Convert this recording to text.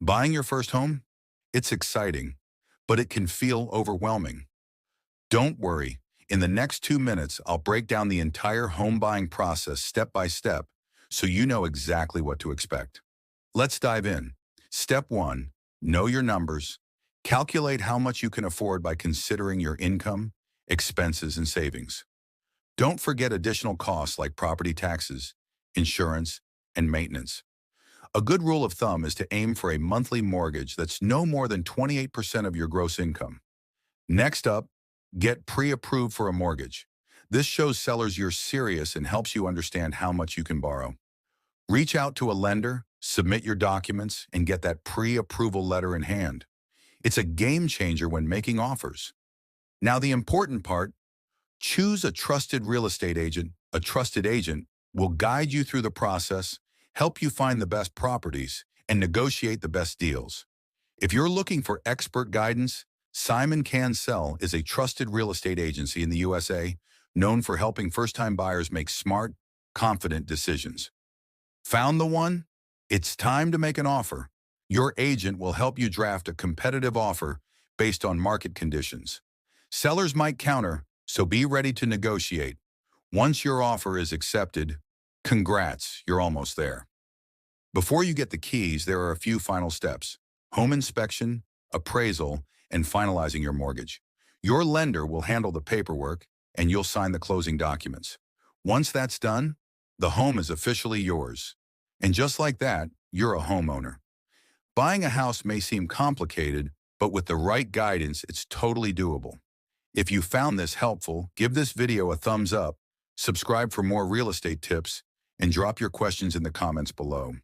Buying your first home? It's exciting, but it can feel overwhelming. Don't worry. In the next 2 minutes, I'll break down the entire home buying process step by step so you know exactly what to expect. Let's dive in. Step 1. Know your numbers. Calculate how much you can afford by considering your income, expenses, and savings. Don't forget additional costs like property taxes, insurance, and maintenance. A good rule of thumb is to aim for a monthly mortgage that's no more than 28% of your gross income. Next up, get pre-approved for a mortgage. This shows sellers you're serious and helps you understand how much you can borrow. Reach out to a lender, submit your documents, and get that pre-approval letter in hand. It's a game changer when making offers. Now the important part, choose a trusted real estate agent. A trusted agent will guide you through the process, help you find the best properties, and negotiate the best deals. If you're looking for expert guidance, Simon Cansell is a trusted real estate agency in the USA, known for helping first-time buyers make smart, confident decisions. Found the one? It's time to make an offer. Your agent will help you draft a competitive offer based on market conditions. Sellers might counter, so be ready to negotiate. Once your offer is accepted, congrats, you're almost there. Before you get the keys, there are a few final steps: home inspection, appraisal, and finalizing your mortgage. Your lender will handle the paperwork, and you'll sign the closing documents. Once that's done, the home is officially yours. And just like that, you're a homeowner. Buying a house may seem complicated, but with the right guidance, it's totally doable. If you found this helpful, give this video a thumbs up, subscribe for more real estate tips, and drop your questions in the comments below.